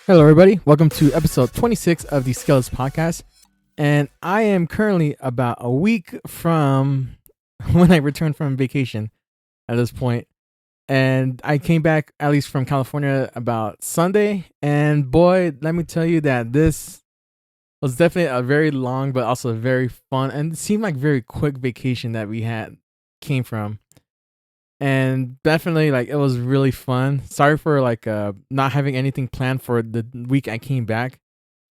Hello, everybody. Welcome to episode 26 of the Skills Podcast. And I am currently about a week from when I returned from vacation at this point. And I came back, at least from California, about Sunday. And boy, let me tell you that this was definitely a very long, but also a very fun and it seemed like very quick vacation that we had came from. And definitely like it was really fun. Sorry for not having anything planned for the week I came back,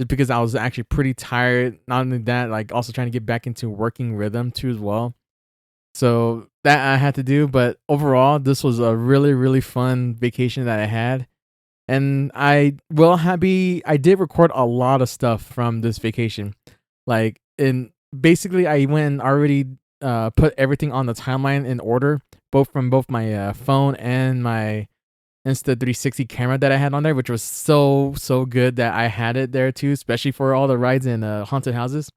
just because I was actually pretty tired. Not only that, like also trying to get back into working rhythm too as well. So that I had to do, but overall this was a really fun vacation that I had. And I did record a lot of stuff from this vacation. Like in basically I went and already put everything on the timeline in order, both my phone and my Insta 360 camera that I had on there, which was so good that I had it there too, especially for all the rides in haunted houses.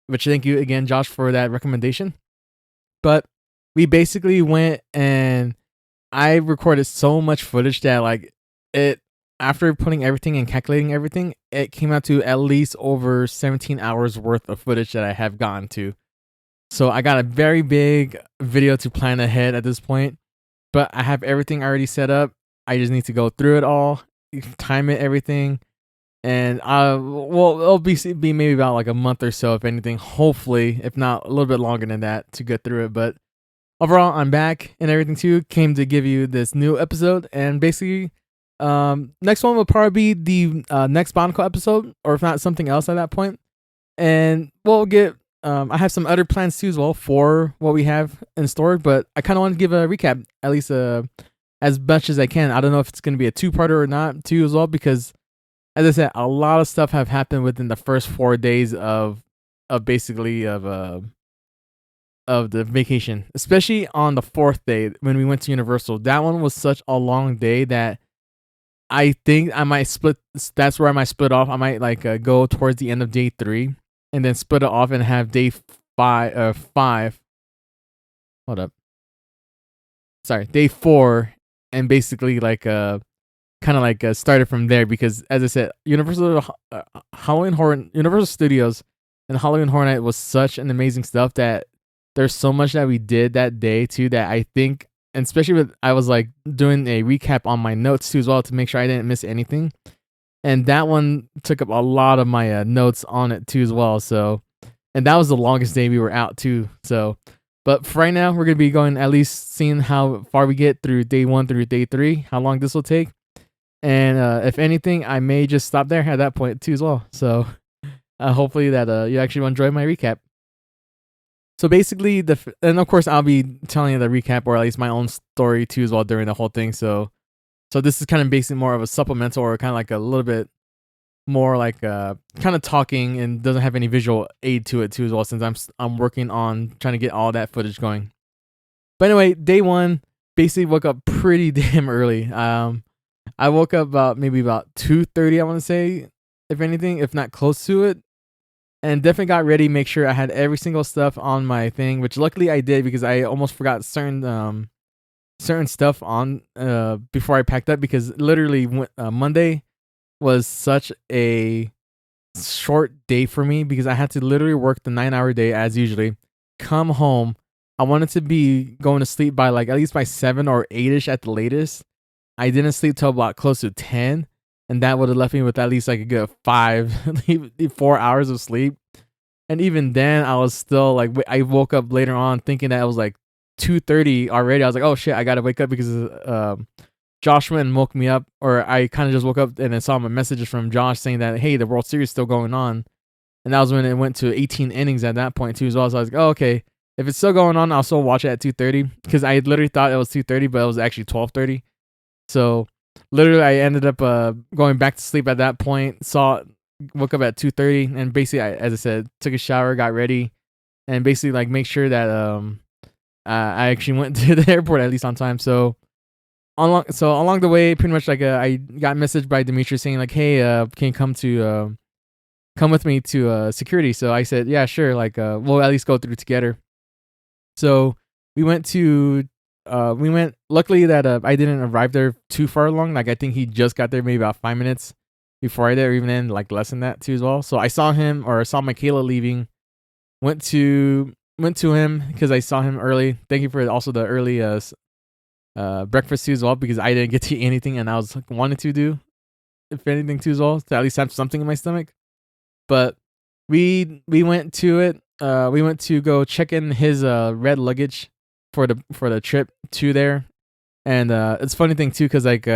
Which thank you again, Josh, for that recommendation. But we basically went and I recorded so much footage that like it after putting everything and calculating everything, it came out to at least over 17 hours worth of footage that I have gotten to. So I got a very big video to plan ahead at this point, but I have everything already set up. I just need to go through it all, time it, everything, and it'll be maybe about like a month or so, if anything. Hopefully, if not a little bit longer than that, to get through it. But overall, I'm back and everything too. Came to give you this new episode, and basically, next one will probably be the next Bonicle episode, or if not something else at that point. And we'll get I have some other plans too as well for what we have in store, but I kind of want to give a recap, at least as much as I can. I don't know if it's going to be a two-parter or not too as well, because as I said, a lot of stuff have happened within the first 4 days of basically of the vacation, especially on the fourth day when we went to Universal. That one was such a long day that I think I might split. That's where I might split off. I might go towards the end of day 3 and then split it off and have day five. Hold up. Sorry, day 4, and basically kind of started from there, because as I said, Universal Studios and Halloween Horror Night was such an amazing stuff that there's so much that we did that day too that I think, and especially with I was like doing a recap on my notes too as well to make sure I didn't miss anything. And that one took up a lot of my notes on it too as well. So, and that was the longest day we were out too. So, but for right now, we're gonna be going at least seeing how far we get through day 1 through day 3, how long this will take, and if anything, I may just stop there at that point too as well. So, hopefully that you actually enjoy my recap. So basically, and of course, I'll be telling you the recap, or at least my own story too as well during the whole thing. So this is kind of basically more of a supplemental, or kind of like a little bit more like kind of talking, and doesn't have any visual aid to it too as well, since I'm working on trying to get all that footage going. But anyway, day 1 basically woke up pretty damn early. I woke up maybe about 2:30, I want to say, if anything, if not close to it, and definitely got ready, make sure I had every single stuff on my thing, which luckily I did, because I almost forgot certain stuff on before I packed up, because literally Monday was such a short day for me, because I had to literally work the 9-hour day as usually, come home. I wanted to be going to sleep by like at least by 7 or 8ish at the latest. I didn't sleep till about close to 10, and that would have left me with at least like a good 4 hours of sleep. And even then, I was still like, I woke up later on thinking that it was like 2:30 already. I was like, oh shit, I gotta wake up, because Josh went and woke me up, or I kind of just woke up and I saw my messages from Josh saying that, hey, the World Series is still going on. And that was when it went to 18 innings at that point too as well. So I was like, oh, okay, if it's still going on, I'll still watch it at 2:30, because I literally thought it was 2:30, but it was actually 12:30. So literally, I ended up going back to sleep at that point. Woke up at 2:30, and basically, as I said, took a shower, got ready, and basically like make sure that I actually went to the airport at least on time. So along the way, pretty much I got messaged by Dimitri saying like, hey, can you come with me to security? So I said, yeah, sure. We'll at least go through together. So we went to luckily that I didn't arrive there too far along. Like I think he just got there maybe about 5 minutes before I did, or even then, like less than that too as well. So I saw him, or I saw Michaela leaving. Went to him because I saw him early. Thank you for also the early breakfast too as well, because I didn't get to eat anything and I was like, wanting to do, if anything too as well, to at least have something in my stomach. But we went to it. We went to go check in his red luggage for the trip to there. And it's a funny thing too, because like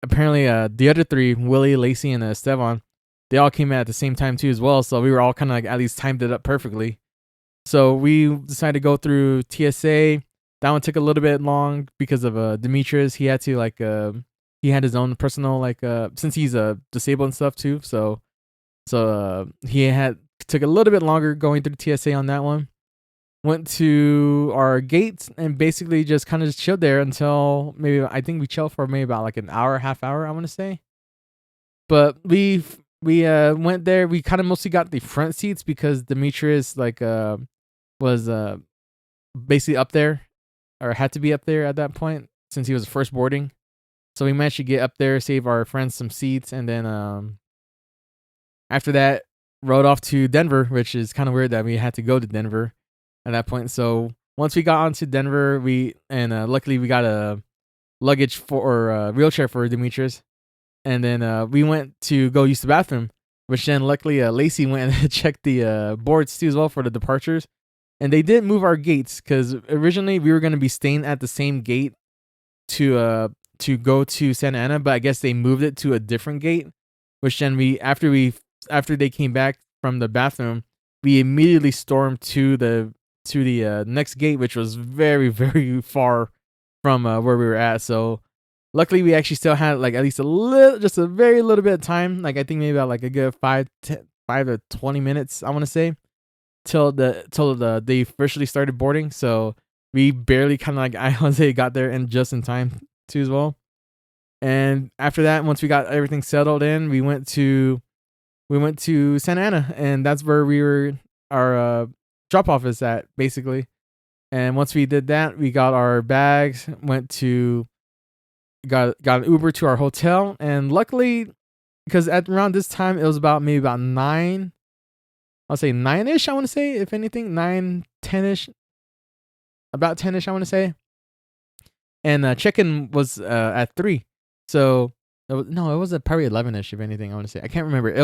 apparently the other three, Willie, Lacey, and Esteban, they all came at the same time too as well. So we were all kind of like at least timed it up perfectly. So we decided to go through TSA. That one took a little bit long because of Demetrius. He had to like he had his own personal like since he's disabled and stuff too. So he had took a little bit longer going through the TSA on that one. Went to our gates and basically just kind of just chilled there until maybe, I think we chilled for maybe about like an hour, half hour, I want to say. But we went there. We kind of mostly got the front seats because Demetrius like was basically up there, or had to be up there at that point since he was first boarding. So we managed to get up there, save our friends some seats, and then after that rode off to Denver, which is kind of weird that we had to go to Denver at that point. So once we got onto Denver, luckily we got a luggage or a wheelchair for Demetrius, and then we went to go use the bathroom, which then luckily Lacey went and checked the boards too as well for the departures, and they didn't move our gates because originally we were going to be staying at the same gate to go to Santa Ana, but I guess they moved it to a different gate, which then after they came back from the bathroom, we immediately stormed to the next gate, which was very, very far from where we were at. So luckily we actually still had like at least just a very little bit of time. Like I think maybe about like a good 5 to 20 minutes, I want to say, till they officially started boarding. So we barely kind of like, I want to say, got there and just in time too as well. And after that, once we got everything settled in, we went to Santa Ana, and that's where our drop off is at basically. And once we did that, we got our bags, got an Uber to our hotel, and luckily, because at around this time it was maybe about 9, I'll say 9ish, I want to say, if anything 9, 10ish, about 10ish, I want to say. And check-in was at 3, so it was probably 11ish, if anything, I want to say. I can't remember. It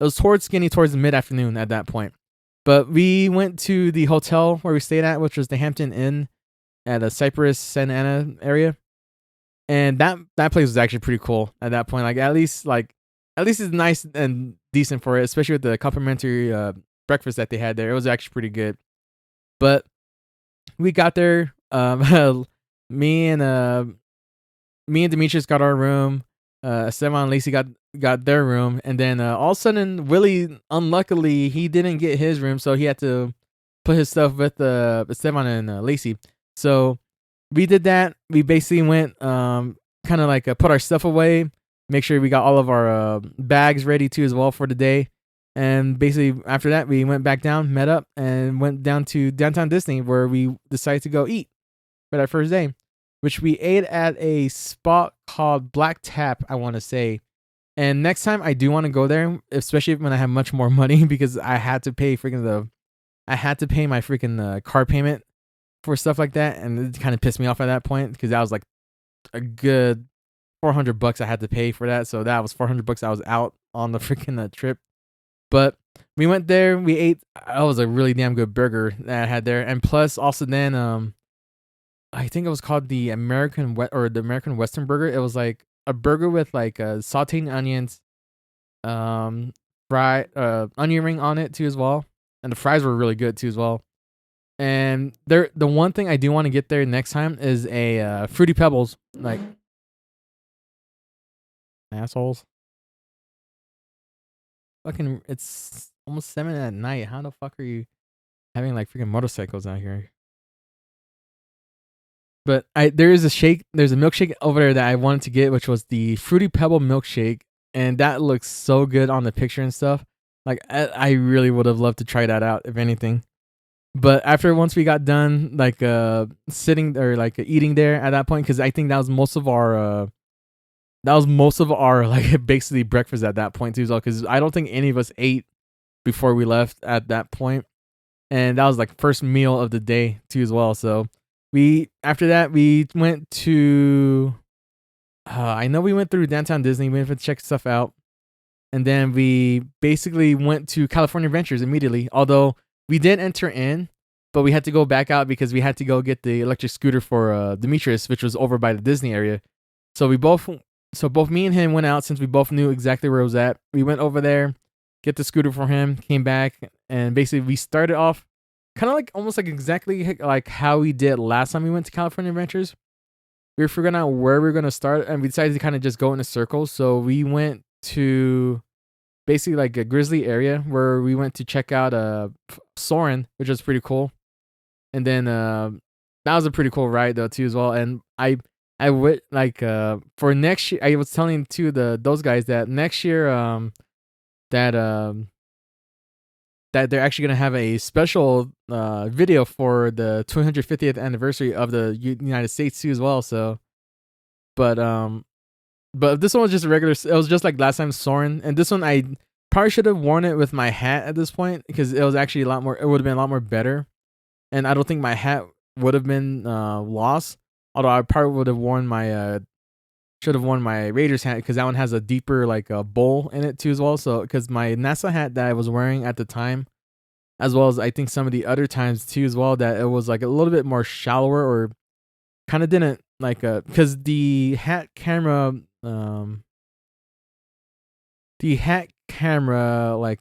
was towards the mid-afternoon at that point. But we went to the hotel where we stayed at, which was the Hampton Inn at the Cypress, Santa Ana area. And that place was actually pretty cool at that point. Like at least it's nice and decent for it, especially with the complimentary breakfast that they had there. It was actually pretty good. But we got there. Me and Demetrius got our room. Esteban and Lacey got their room, and then all of a sudden Willie, unluckily, he didn't get his room, so he had to put his stuff with Esteban and Lacey. So we did that. We basically went kind of like put our stuff away, make sure we got all of our bags ready too as well for the day. And basically after that we went back down, met up, and went down to downtown Disney, where we decided to go eat for that first day, which we ate at a spot called Black Tap, I want to say. And next time I do want to go there, especially when I have much more money, because I had to pay my freaking car payment for stuff like that, and it kind of pissed me off at that point, because that was like a good $400 I had to pay for that. So that was $400 I was out on the freaking trip. But we went there, we ate. It was a really damn good burger that I had there, and plus also then I think it was called the American Western Burger. It was like a burger with like sauteed onions, fried onion ring on it too as well, and the fries were really good too as well. And the one thing I do want to get there next time is a Fruity Pebbles, like assholes. Fucking, it's almost 7 at night. How the fuck are you having like freaking motorcycles out here? But there's a milkshake over there that I wanted to get, which was the Fruity Pebble milkshake, and that looks so good on the picture and stuff. Like I really would have loved to try that out, if anything. But once we got done, like sitting or like eating there at that point, because I think that was most of our that was most of our like basically breakfast at that point too as well, because I don't think any of us ate before we left at that point, and that was like first meal of the day too as well. So we after that we went to I know we went through downtown Disney, we went to check stuff out, and then we basically went to California Adventures immediately. Although we did enter in, but we had to go back out because we had to go get the electric scooter for Demetrius, which was over by the Disney area. So both me and him went out since we both knew exactly where it was at. We went over there, get the scooter for him, came back, and basically we started off kind of like almost like exactly like how we did last time we went to California Adventures. We were figuring out where we were gonna start, and we decided to kind of just go in a circle. So we went to basically like a grizzly area where we went to check out Soren, which was pretty cool. And then that was a pretty cool ride though too as well. And I would like for next year I was telling to those guys that next year that that they're actually gonna have a special video for the 250th anniversary of the United States too as well. So, but this one was just a regular. It was just like last time Soren, and this one I probably should have worn it with my hat at this point because it was actually a lot more. It would have been a lot more better, and I don't think my hat would have been lost. Although I probably would have worn my should have worn my Raiders hat because that one has a deeper like a bowl in it too as well. So because my NASA hat that I was wearing at the time, as well as I think some of the other times too as well, that it was like a little bit more shallower or kind of didn't like because the hat camera like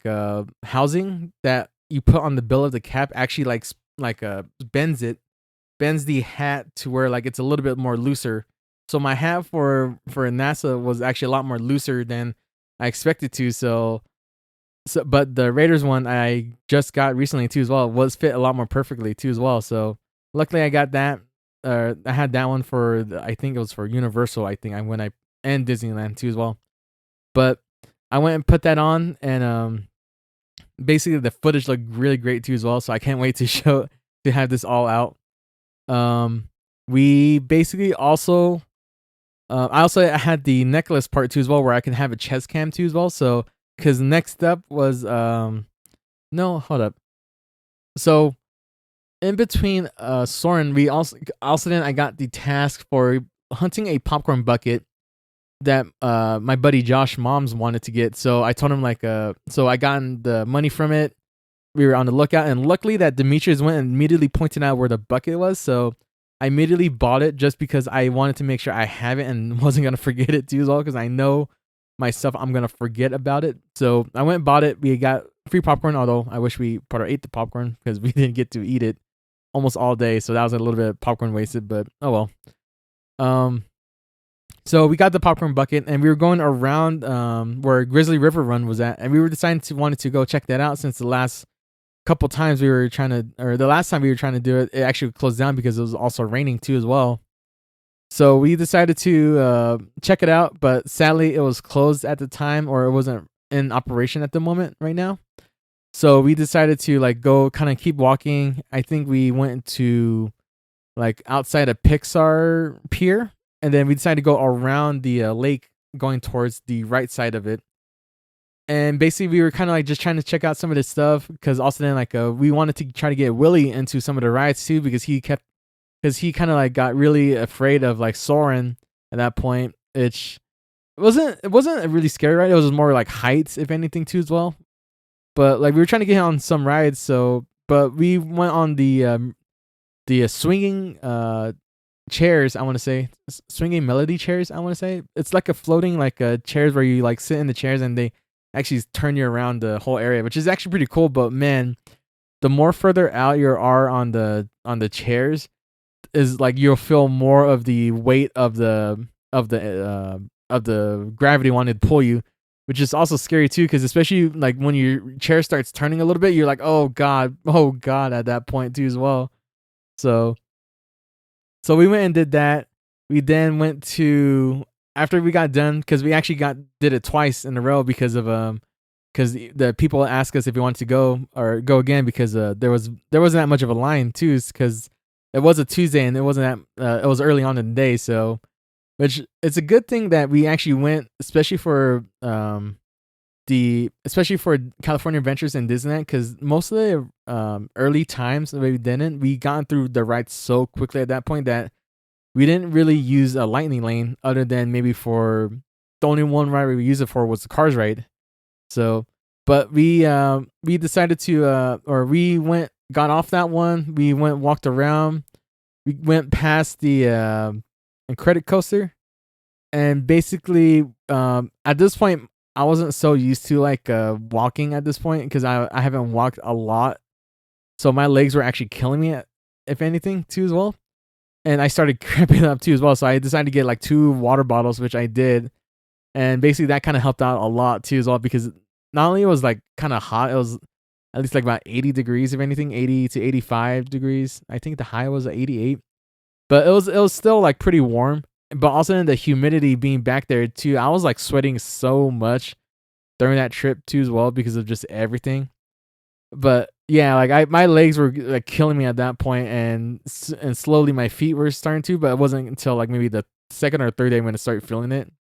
housing that you put on the bill of the cap actually like bends the hat to where like it's a little bit more looser. So my hat for NASA was actually a lot more looser than I expected to. So but the Raiders one I just got recently too as well was fit a lot more perfectly too as well. So luckily I got that. I had that one for I think it was for Universal. I think and Disneyland too as well. But I went and put that on, and basically the footage looked really great too as well. So I can't wait to have this all out. We basically also I also had the necklace part too as well, where I can have a chest cam too as well. So because next up was no, hold up. So in between Soren, we also then I got the task for hunting a popcorn bucket that my buddy Josh Moms wanted to get. So I told him like so I got the money from it. We were on the lookout, and luckily that Demetrius went and immediately pointed out where the bucket was. So I immediately bought it just because I wanted to make sure I have it and wasn't gonna forget it too as well, because I know myself I'm gonna forget about it. So I went and bought it. We got free popcorn, although I wish we probably ate the popcorn because we didn't get to eat it almost all day. So that was a little bit of popcorn wasted, but oh well. So we got the popcorn bucket, and we were going around where Grizzly River Run was at, and we were wanted to go check that out since the last couple times we were trying to, or the last time we were trying to do it, it actually closed down because it was also raining too as well. So we decided to check it out, but sadly it was closed at the time, or it wasn't in operation at the moment right now. So we decided to like go kind of keep walking. I think we went to like outside a Pixar pier, and then we decided to go around the lake going towards the right side of it. And basically we were kind of like just trying to check out some of this stuff, because also then like we wanted to try to get Willie into some of the rides too, because he kind of like got really afraid of like Soren at that point. It wasn't a really scary ride. It was more like heights, if anything, too as well. But like we were trying to get on some rides, but we went on the swinging chairs. I want to say swinging melody chairs. I want to say it's like a floating like chairs where you like sit in the chairs and they actually turn you around the whole area, which is actually pretty cool. But man, the more further out you are on the chairs, is like you'll feel more of the weight of the gravity wanting to pull you, which is also scary too, because especially like when your chair starts turning a little bit, you're like, oh god at that point too as well. So we went and did that. We then went to, after we got done, because we actually did it twice in a row because the people asked us if we wanted to go again, because there wasn't that much of a line too, because it was a Tuesday and it wasn't that it was early on in the day. So which it's a good thing that we actually went, especially for California Adventures in Disneyland, because most of the early times that we got through the rides so quickly at that point that we didn't really use a lightning lane other than maybe for the only one ride we used it for was the Cars ride. So, but we decided to or we got off that one. We walked around. We went past the credit coaster, and basically at this point I wasn't so used to like walking at this point because I haven't walked a lot, so my legs were actually killing me if anything too as well, and I started cramping up too as well. So I decided to get like 2 water bottles, which I did, and basically that kind of helped out a lot too as well, because not only it was like kind of hot, it was at least like about 80 degrees if anything, 80 to 85 degrees. I think the high was 88, but it was still like pretty warm. But also in the humidity being back there too, I was like sweating so much during that trip too as well because of just everything. But yeah, like my legs were like killing me at that point, and slowly my feet were starting to. But it wasn't until like maybe the second or third day I'm gonna start feeling it.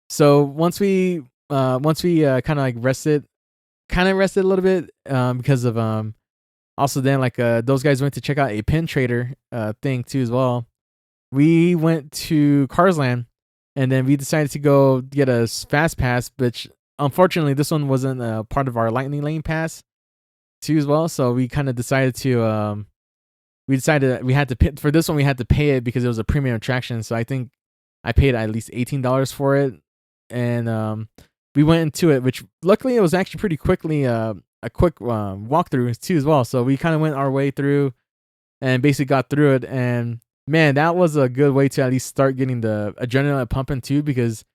So once we kind of like rested a little bit because of also then like those guys went to check out a pin trader thing too as well. We went to Carsland, and then we decided to go get a fast pass, which unfortunately this one wasn't a part of our lightning lane pass too as well. So we kind of decided to we decided that we had to pay, for this one we had to pay it because it was a premium attraction. So I think I paid at least $18 for it, and we went into it, which luckily it was actually pretty quickly a quick walkthrough too as well. So we kind of went our way through and basically got through it, and man, that was a good way to at least start getting the adrenaline pumping too, because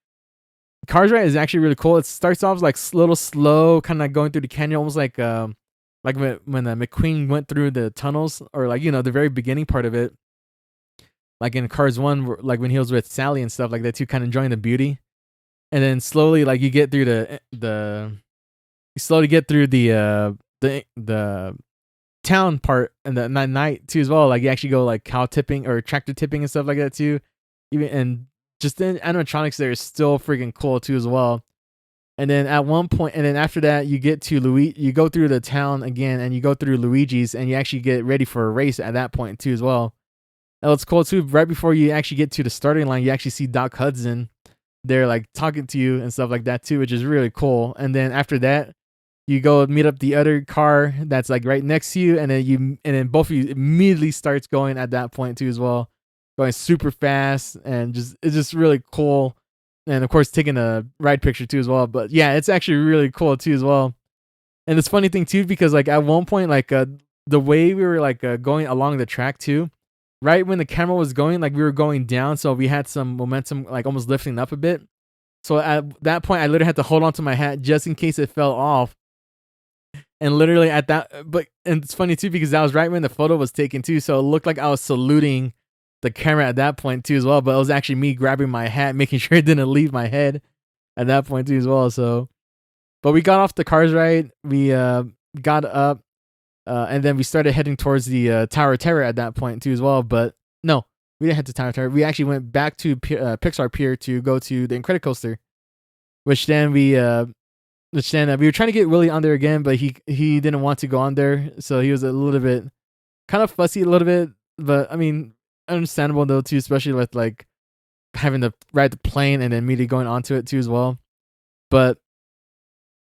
Cars Ride is actually really cool. It starts off like a little slow, kind of going through the canyon, almost like when McQueen went through the tunnels, or like, the very beginning part of it, like in Cars 1, like when he was with Sally and stuff like that too, kind of enjoying the beauty. And then slowly, like you get through the town part and the night too as well. Like you actually go like cow tipping or tractor tipping and stuff like that too. Even and just the animatronics there is still freaking cool too as well. And then at one point, and then after that, you get to you go through the town again, and you go through Luigi's, and you actually get ready for a race at that point too as well. And what's cool too, right before you actually get to the starting line, you actually see Doc Hudson there like talking to you and stuff like that too, which is really cool. And then after that, you go meet up the other car that's like right next to you, and then both of you immediately starts going at that point too as well, going super fast, and it's just really cool. And of course taking a ride picture too as well. But yeah, it's actually really cool too as well. And it's funny thing too, because like at one point, like the way we were like going along the track too, right when the camera was going, like we were going down, so we had some momentum, like almost lifting up a bit. So at that point, I literally had to hold on to my hat just in case it fell off. And literally and it's funny too, because that was right when the photo was taken too. So it looked like I was saluting the camera at that point too as well. But it was actually me grabbing my hat, making sure it didn't leave my head at that point too as well. So, but we got off the Cars ride. We got up, and then we started heading towards the Tower of Terror at that point too as well. But no, we didn't head to Tower of Terror. We actually went back to Pixar Pier to go to the Incredicoaster, which then we were trying to get Willie on there again, but he didn't want to go on there, so he was a little bit kind of fussy a little bit. But I mean, understandable though too, especially with like having to ride the plane and then immediately going onto it too as well. But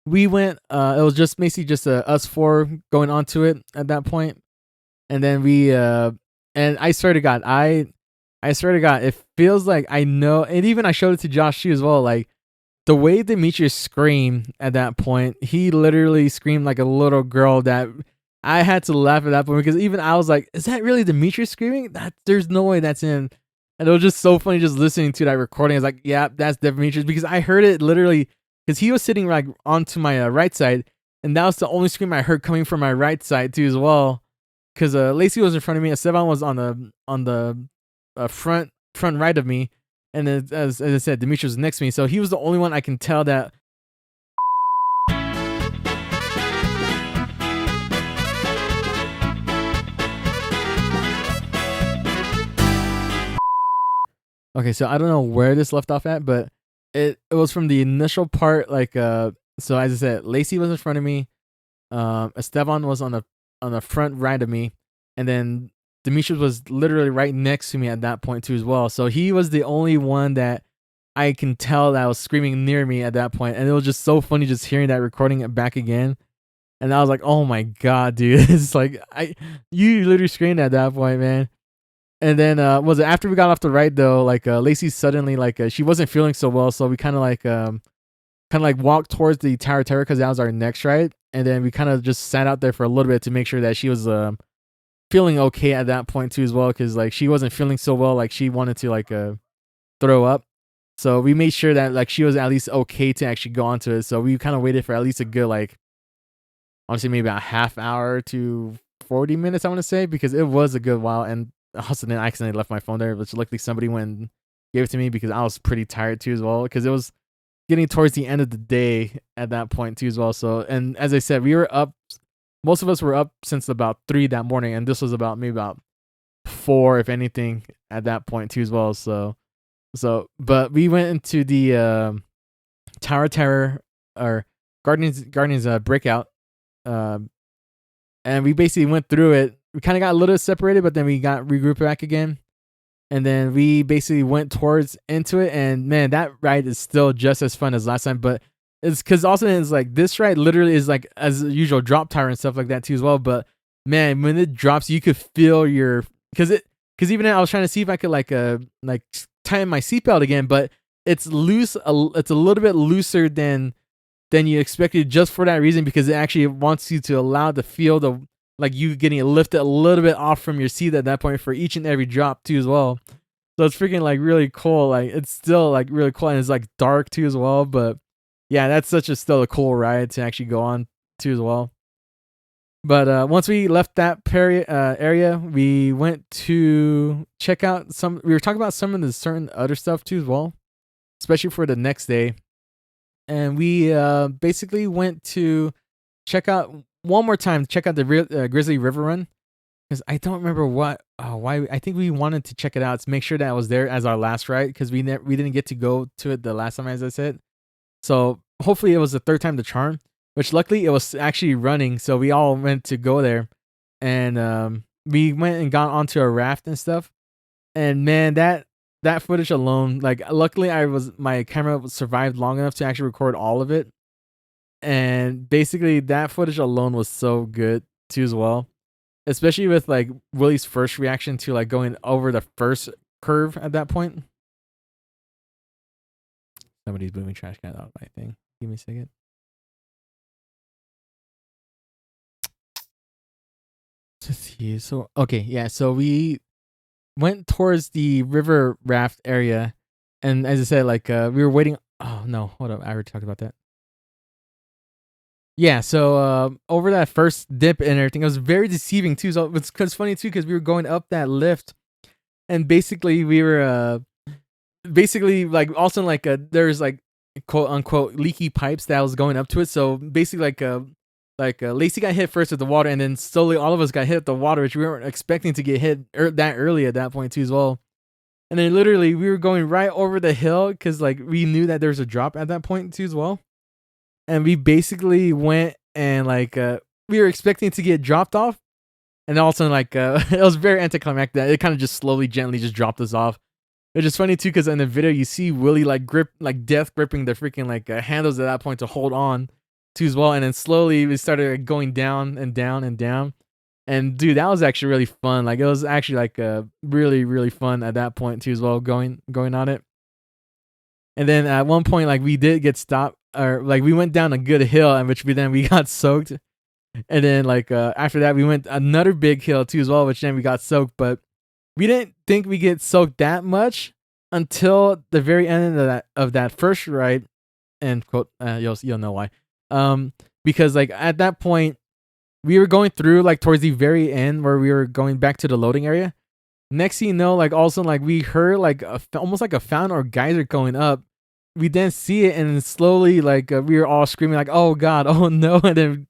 we went. It was just basically just us 4 going onto it at that point, and then we and I swear to God, it feels like I know, and even I showed it to Josh too as well, like. The way Demetrius screamed at that point, he literally screamed like a little girl that I had to laugh at that point, because even I was like, is that really Demetrius screaming? There's no way that's him. And it was just so funny just listening to that recording. I was like, yeah, that's Demetrius, because I heard it literally, because he was sitting like onto my right side, and that was the only scream I heard coming from my right side too as well. Because Lacey was in front of me, Esteban was on the front right of me. And then, as I said, Demetrius was next to me, so he was the only one I can tell that. Okay, so I don't know where this left off at, but it was from the initial part. Like, so as I said, Lacey was in front of me. Esteban was on the front right of me, and then Demetrius was literally right next to me at that point too as well. So he was the only one that I can tell that was screaming near me at that point, and it was just so funny just hearing that recording it back again. And I was like, "Oh my god, dude!" It's like you literally screamed at that point, man. And then was it after we got off the ride though? Like Lacey suddenly like she wasn't feeling so well, so we kind of like walked towards the Tower Terror because that was our next ride, and then we kind of just sat out there for a little bit to make sure that she was feeling okay at that point too as well, because like she wasn't feeling so well, like she wanted to like throw up. So we made sure that like she was at least okay to actually go onto it. So we kind of waited for at least a good like honestly maybe about a half hour to 40 minutes, I want to say, because it was a good while. And also then I accidentally left my phone there, which luckily somebody went and gave it to me because I was pretty tired too as well, because it was getting towards the end of the day at that point too as well. So, and as I said, we were up, most of us were up since about 3 that morning, and this was about maybe about 4 if anything at that point too as well. But we went into the Tower Terror or Guardians Breakout, and we basically went through it. We kind of got a little separated, but then we got regrouped back again. And then we basically went towards into it, and man, that ride is still just as fun as last time. But it's because also it's like this ride literally is like as usual drop tower and stuff like that too as well. But man, when it drops, you could feel your because even then I was trying to see if I could like tighten my seatbelt again, but it's loose. It's a little bit looser than you expected just for that reason, because it actually wants you to allow to feel the like you getting lifted a little bit off from your seat at that point for each and every drop too as well. So it's freaking like really cool. Like it's still like really cool, and it's like dark too as well. But yeah, that's still a cool ride to actually go on too as well. But once we left that area, we went to check out some. We were talking about some of the certain other stuff too as well, especially for the next day. And we basically went to check out one more time. Check out the Grizzly River Run, because I don't remember why. I think we wanted to check it out to make sure that it was there as our last ride, because we didn't get to go to it the last time, as I said. So hopefully it was the third time the charm, which luckily it was actually running. So we all went to go there, and we went and got onto a raft and stuff. And man, that footage alone, like luckily my camera survived long enough to actually record all of it. And basically that footage alone was so good too as well, especially with like Willie's first reaction to like going over the first curve at that point. Somebody's moving trash can out of my thing. Give me a second. Let's see. So okay, yeah. So we went towards the river raft area, and as I said, like we were waiting. Oh no, hold up! I already talked about that. Yeah, so over that first dip and everything, it was very deceiving too. So it's funny too, because we were going up that lift, and basically we were basically like also like there's like quote unquote leaky pipes that was going up to it. So basically like Lacey got hit first with the water, and then slowly all of us got hit with the water, which we weren't expecting to get hit that early at that point too as well. And then literally we were going right over the hill because like we knew that there was a drop at that point too as well. And we basically went and like we were expecting to get dropped off, and all of a sudden like it was very anticlimactic that it kind of just slowly gently just dropped us off. Which is funny too, because in the video you see Willie like death gripping the freaking like handles at that point to hold on to as well, and then slowly we started like, going down and down and down. And dude, that was actually really fun. Like it was actually like really really fun at that point too as well, going on it. And then at one point like we did get stopped, or like we went down a good hill, in which we got soaked. And then like after that we went another big hill too as well, which then we got soaked. But we didn't think we get soaked that much until the very end of that first ride. End quote. You'll know why. Because like at that point we were going through like towards the very end where we were going back to the loading area. Next thing you know, like also like we heard like almost like a fountain or geyser going up. We didn't see it, and slowly like we were all screaming like, "Oh God, oh no!" And then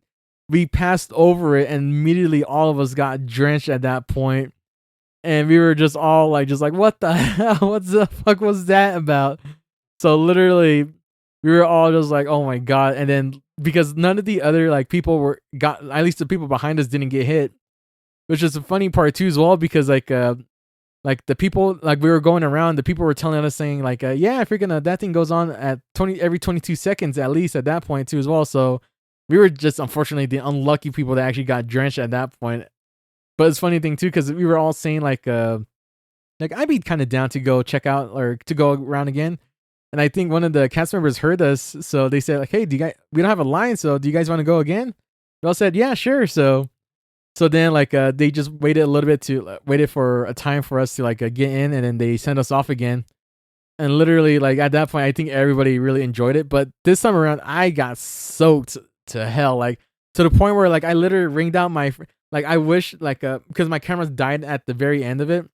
we passed over it, and immediately all of us got drenched at that point. and we were just all like, what the hell? What the fuck was that about? So literally, we were all just like, oh my god. And then because none of the other like people at least the people behind us didn't get hit, which is a funny part too as well, because like the people, like we were going around, the people were telling us saying like, yeah, freaking that thing goes on at every 22 seconds at least at that point too as well. So we were just unfortunately the unlucky people that actually got drenched at that point. But it's funny thing too, because we were all saying like I'd be kind of down to go check out or to go around again. And I think one of the cast members heard us, so they said like, hey, we don't have a line, so do you guys want to go again? We all said, yeah, sure. So then like they just waited a little bit waited for a time for us to like get in, and then they sent us off again. And literally like at that point, I think everybody really enjoyed it. But this time around, I got soaked to hell, like to the point where like I literally wringed out my like I wish like because my cameras died at the very end of it.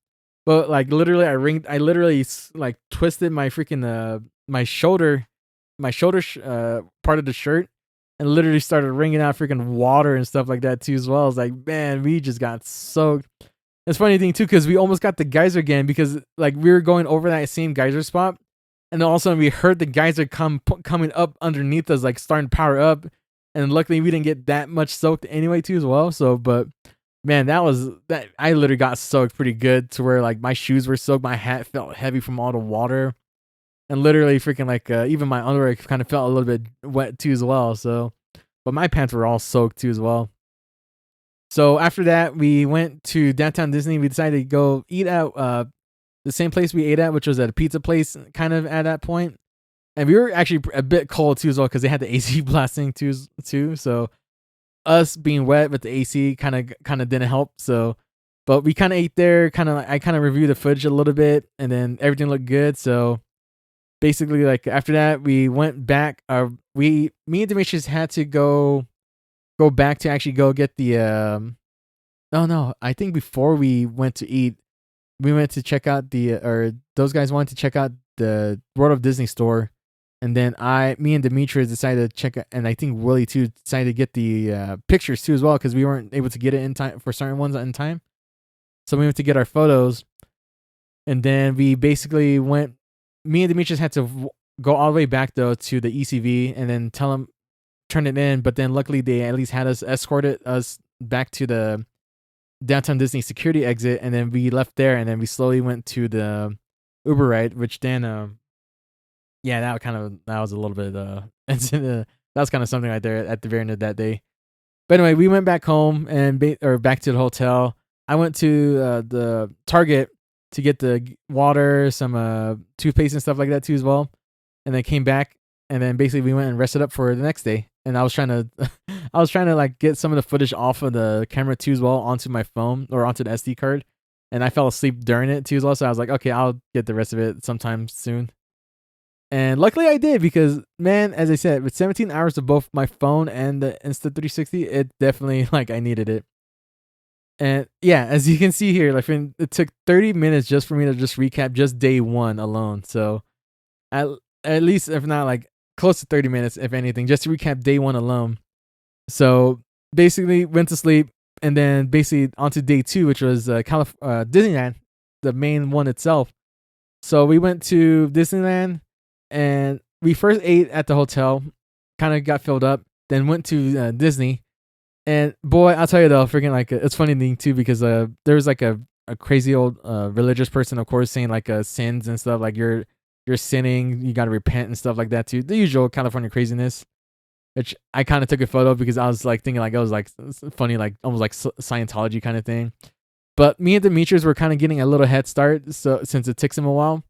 But like literally, I literally like twisted my freaking my shoulder part of the shirt, and literally started wringing out freaking water and stuff like that too as well. I was like, man, we just got soaked. It's funny thing too, because we almost got the geyser again, because like we were going over that same geyser spot, and then all of a sudden we heard the geyser coming up underneath us, like starting to power up, and luckily we didn't get that much soaked anyway too as well. So, but man, that I literally got soaked pretty good to where like my shoes were soaked, my hat felt heavy from all the water, and literally freaking like even my underwear kind of felt a little bit wet too as well. So, but my pants were all soaked too as well. So after that, we went to downtown Disney. We decided to go eat at the same place we ate at, which was at a pizza place, kind of at that point. And we were actually a bit cold too as well, because they had the AC blasting too. So us being wet with the AC kind of didn't help. So, but we kind of ate there. I kind of reviewed the footage a little bit, and then everything looked good. So basically, like after that, we went back. Me and Demetrius had to go back to actually go get the. Oh no! I think before we went to eat, we went to check out or those guys wanted to check out the World of Disney store. And then me and Demetrius decided to check, and I think Willie too decided to get the pictures too as well, because we weren't able to get it in time for certain ones in time. So we went to get our photos, and then we basically went. Me and Demetrius had to go all the way back though to the ECV, and then tell them turn it in. But then luckily they at least had us escorted us back to the downtown Disney security exit, and then we left there, and then we slowly went to the Uber ride, which then yeah, that was a little bit that was kind of something right there at the very end of that day. But anyway, we went back home and back to the hotel. I went to the Target to get the water, some toothpaste and stuff like that too as well, and then came back, and then basically we went and rested up for the next day. And I was trying to like get some of the footage off of the camera too as well onto my phone or onto the SD card, and I fell asleep during it too as well. So I was like, okay, I'll get the rest of it sometime soon. And luckily I did, because man, as I said, with 17 hours of both my phone and the Insta360, it definitely like I needed it. And yeah, as you can see here, like it took 30 minutes just for me to just recap just day one alone. So at least if not like close to 30 minutes, if anything, just to recap day one alone. So basically went to sleep, and then basically onto day two, which was Disneyland, the main one itself. So we went to Disneyland, and we first ate at the hotel, kind of got filled up, then went to Disney. And boy, I'll tell you though, freaking like it's funny thing too, because there was like a crazy old religious person, of course, saying like sins and stuff, like you're sinning, you got to repent and stuff like that too. The usual California craziness, which I kind of took a photo because I was like thinking like it was like funny, like almost like Scientology kind of thing. But me and Demetrius were kind of getting a little head start, so since it takes him a while.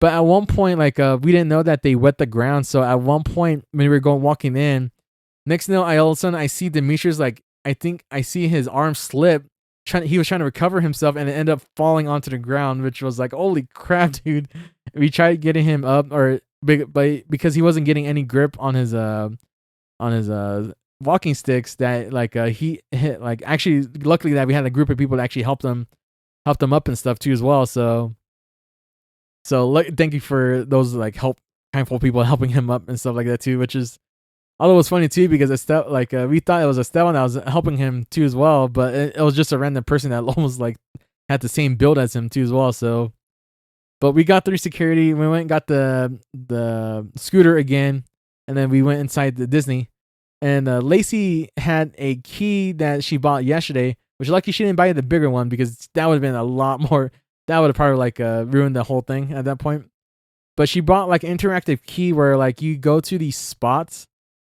But at one point, like we didn't know that they wet the ground. So at one point when we were walking in, next thing you know, all of a sudden I see Demetrius, like I think I see his arm slip. He was trying to recover himself, and it ended up falling onto the ground, which was like, holy crap, dude. We tried getting him up, but because he wasn't getting any grip on his walking sticks, that like he hit, like actually luckily that we had a group of people that actually helped him up and stuff too as well. So thank you for those like kindful people helping him up and stuff like that too, which is, although it was funny too, because Estelle, we thought it was Estelle that was helping him too as well, but it was just a random person that almost like had the same build as him too as well. So, but we got through security. We went and got the scooter again, and then we went inside the Disney. And Lacey had a key that she bought yesterday, which lucky she didn't buy the bigger one because that would have been a lot more. That would have probably like ruined the whole thing at that point. But she bought like an interactive key where like you go to these spots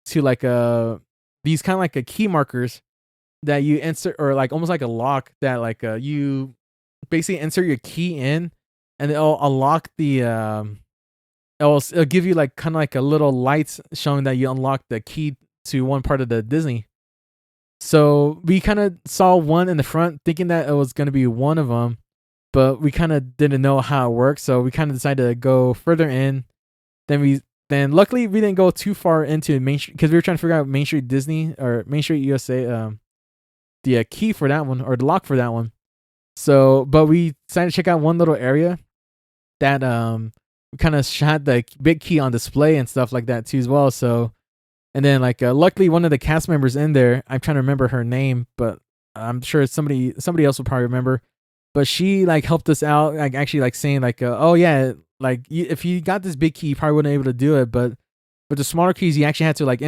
to like these kind of like a key markers that you insert, or like almost like a lock that like you basically insert your key in, and it'll unlock the it'll give you like kind of like a little lights showing that you unlock the key to one part of the Disney. So we kind of saw one in the front thinking that it was going to be one of them, but we kind of didn't know how it works. So we kind of decided to go further in. Then luckily we didn't go too far into Main Street because we were trying to figure out Main Street Disney or Main Street USA, the key for that one or the lock for that one. So, but we decided to check out one little area that we kind of had the big key on display and stuff like that too as well. So, and then like luckily one of the cast members in there, I'm trying to remember her name, but I'm sure somebody else will probably remember. But she like helped us out, like actually like saying like, oh yeah, like if you got this big key, you probably wouldn't be able to do it. But with the smaller keys, you actually had to like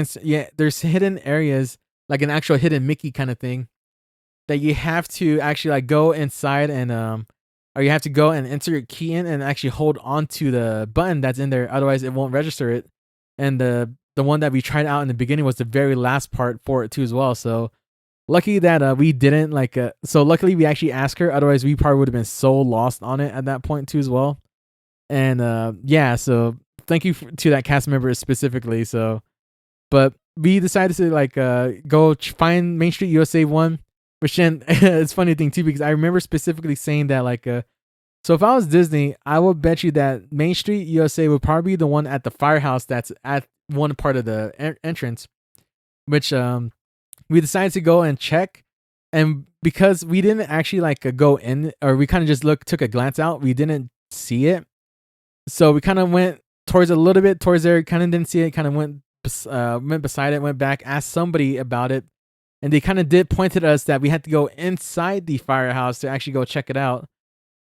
there's hidden areas like an actual hidden Mickey kind of thing that you have to actually like go inside and or you have to go and enter your key in and actually hold on to the button that's in there, otherwise it won't register it. And the one that we tried out in the beginning was the very last part for it too as well. So lucky that we didn't like so luckily we actually asked her, otherwise we probably would have been so lost on it at that point too as well. And yeah, so thank you to that cast member specifically. So but we decided to like go find Main Street USA one, which then it's a funny thing too because I remember specifically saying that like so if I was Disney, I would bet you that Main Street USA would probably be the one at the firehouse that's at one part of the entrance, which we decided to go and check. And because we didn't actually like go in, or we kind of just took a glance out, we didn't see it. So we kind of went towards it a little bit towards there, kind of didn't see it, kind of went beside it, went back, asked somebody about it. And they kind of did point at us that we had to go inside the firehouse to actually go check it out,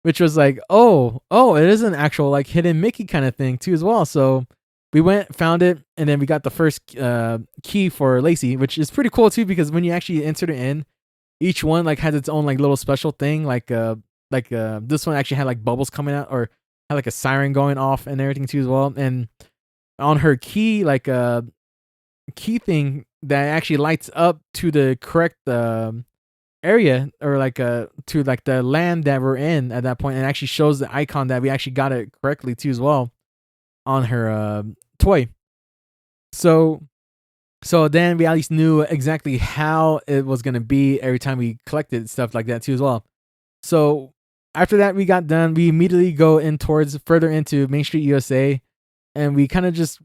which was like, oh, it is an actual like hidden Mickey kind of thing too as well. So we went, found it, and then we got the first key for Lacey, which is pretty cool too because when you actually insert it in, each one like has its own like little special thing. Like this one actually had like bubbles coming out or had like a siren going off and everything too as well. And on her key, like key thing that actually lights up to the correct area or like to like the land that we're in at that point, and actually shows the icon that we actually got it correctly too as well on her toy. So then we at least knew exactly how it was going to be every time we collected stuff like that too as well. So after that we got done, we immediately go in towards further into Main Street USA, and we kind of just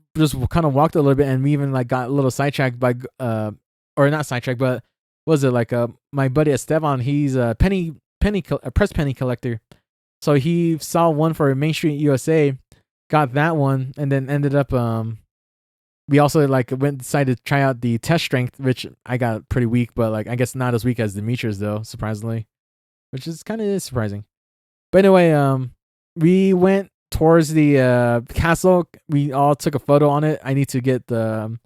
kind of walked a little bit, and we even like got a little sidetracked by or not sidetracked, but was it like my buddy Esteban, he's a press penny collector. So he saw one for Main Street USA, got that one, and then ended up we also like decided to try out the test strength, which I got pretty weak, but like I guess not as weak as Demetrius though, surprisingly, which is kind of surprising. But anyway, we went towards the castle. We all took a photo on it. I need to get the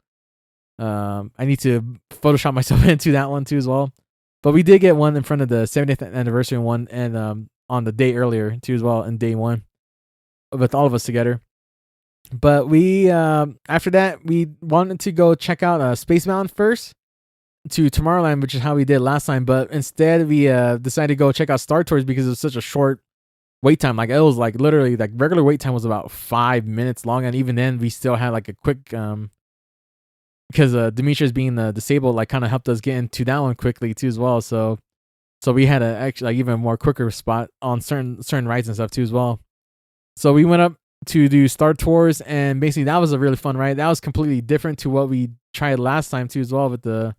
I need to Photoshop myself into that one too as well. But we did get one in front of the 70th anniversary one, and on the day earlier too as well, in day one, with all of us together. But we after that we wanted to go check out Space Mountain first to Tomorrowland, which is how we did last time. But instead we decided to go check out Star Tours because it was such a short wait time. Like it was like literally like regular wait time was about 5 minutes long, and even then we still had like a quick because Demetrius being disabled like kind of helped us get into that one quickly too as well. So we had a actually like even more quicker spot on certain rides and stuff too as well. So we went up to do Star Tours, and basically that was a really fun ride. That was completely different to what we tried last time too as well with the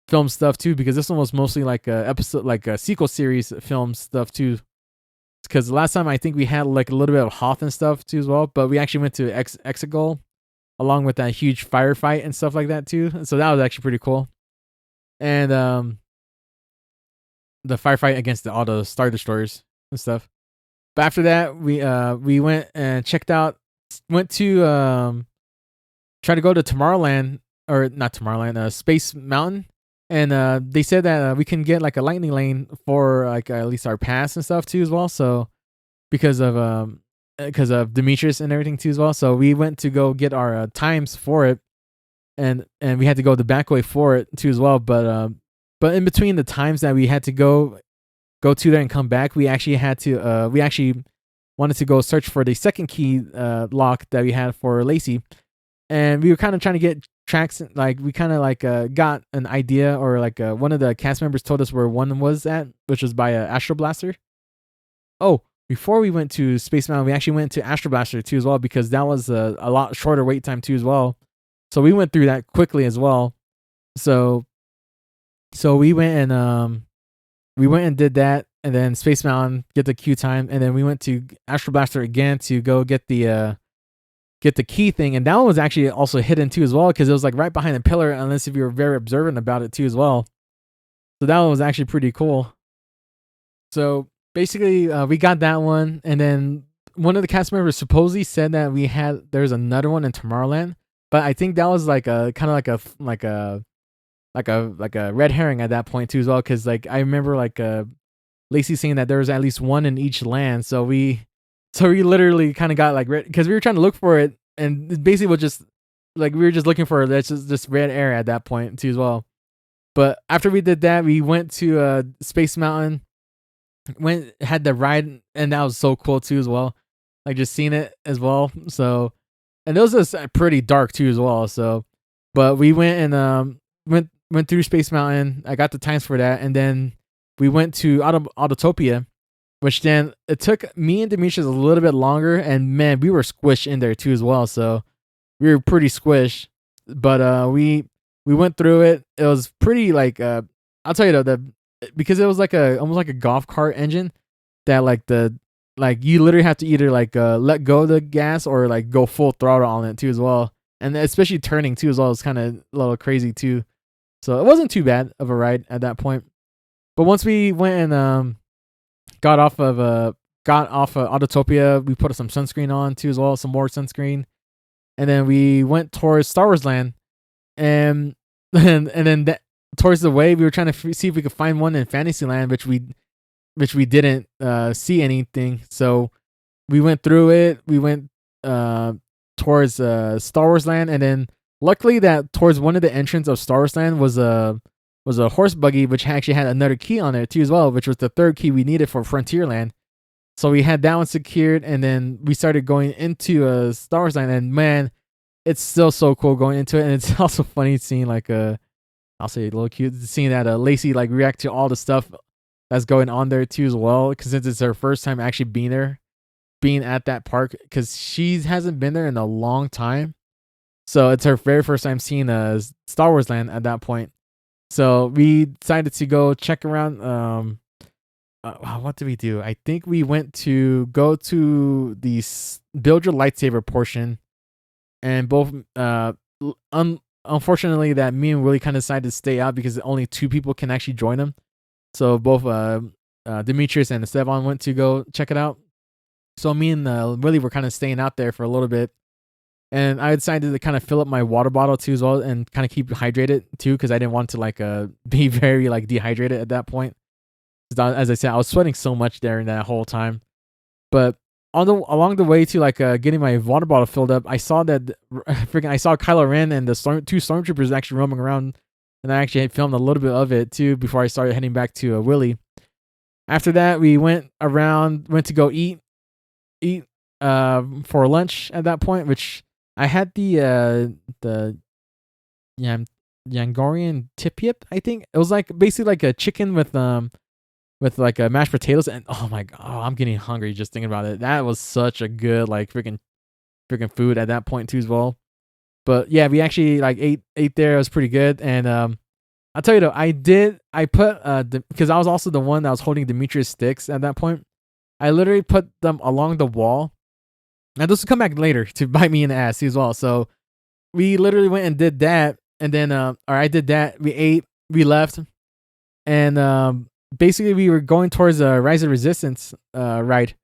film stuff too, because this one was mostly like a episode, like a sequel series film stuff too. Because last time I think we had like a little bit of Hoth and stuff too as well, but we actually went to Exegol along with that huge firefight and stuff like that too. So that was actually pretty cool. And the firefight against all the Star Destroyers, and stuff. But after that, we went and went to try to go to Tomorrowland, or not Tomorrowland, Space Mountain, and they said that we can get like a lightning lane for like at least our pass and stuff too as well. So because of Demetrius and everything too as well. So we went to go get our times for it, and we had to go the back way for it too as well. But in between the times that we had to go to there and come back, we actually wanted to go search for the second key lock that we had for Lacey, and we were kind of trying to get tracks. Like we kind of like got an idea, or like one of the cast members told us where one was at, which was by Astro Blaster. Oh, before we went to Space Mountain, we actually went to Astro Blaster too as well, because that was a lot shorter wait time too as well. So we went through that quickly as well. So we went and did that, and then Space Mountain, get the queue time, and then we went to Astro Blaster again to go get the key thing, and that one was actually also hidden too as well, because it was like right behind a pillar, unless if you were very observant about it too as well. So that one was actually pretty cool. So basically, we got that one, and then one of the cast members supposedly said that there's another one in Tomorrowland, but I think that was like a kind of like a red herring at that point too as well, because like I remember like Lacey saying that there was at least one in each land, so we literally kind of got like red, because we were trying to look for it, and it basically was just like we were just looking for this red area at that point too as well. But after we did that, we went to Space Mountain, had the ride, and that was so cool too as well, like just seeing it as well. So, and it was just pretty dark too as well. So, but we went and went through Space Mountain. I got the times for that, and then we went to Autotopia, which then it took me and Demetrius a little bit longer, and man, we were squished in there too as well. So we were pretty squished, but we went through it. It was pretty like I'll tell you though, because it was like almost like a golf cart engine, that like you literally have to either like let go of the gas or like go full throttle on it too as well, and especially turning too as well is kind of a little crazy too. So it wasn't too bad of a ride at that point. But once we went and got off of Autotopia, we put some sunscreen on too as well, some more sunscreen, and then we went towards Star Wars Land, and then towards the way we were trying to see if we could find one in Fantasyland, which we didn't see anything. So we went through it. We went towards Star Wars Land, and then luckily that towards one of the entrance of Star Wars Land was a horse buggy, which actually had another key on there too as well, which was the third key we needed for Frontierland. So we had that one secured, and then we started going into Star Wars Land, and man, it's still so cool going into it. And it's also funny seeing like I'll say a little cute, seeing that Lacey like react to all the stuff that's going on there too as well, because since it's her first time actually being at that park, because she hasn't been there in a long time. So it's her very first time seeing Star Wars Land at that point. So we decided to go check around. What did we do? I think we went to go to the build your lightsaber portion, and both unfortunately that me and Willie kind of decided to stay out because only two people can actually join them. So both Demetrius and Esteban went to go check it out. So me and Willie were kind of staying out there for a little bit. And I decided to kind of fill up my water bottle too as well, and kind of keep hydrated too, because I didn't want to like be very like dehydrated at that point. As I said, I was sweating so much during that whole time. But along the way to like getting my water bottle filled up, I saw that I saw Kylo Ren and the two stormtroopers actually roaming around, and I actually had filmed a little bit of it too before I started heading back to Willie. After that, we went to go eat for lunch at that point, which I had the Yangorian tip yip. I think it was like basically like a chicken with like mashed potatoes, and oh my god, I'm getting hungry just thinking about it. That was such a good like freaking food at that point too as well. But yeah, we actually like ate there. It was pretty good, and I'll tell you though, I put because I was also the one that was holding Demetrius' sticks at that point. I literally put them along the wall. Now this will come back later to bite me in the ass as well. So we literally went and did that, and then or I did that. We ate, we left, and basically we were going towards a Rise of Resistance ride,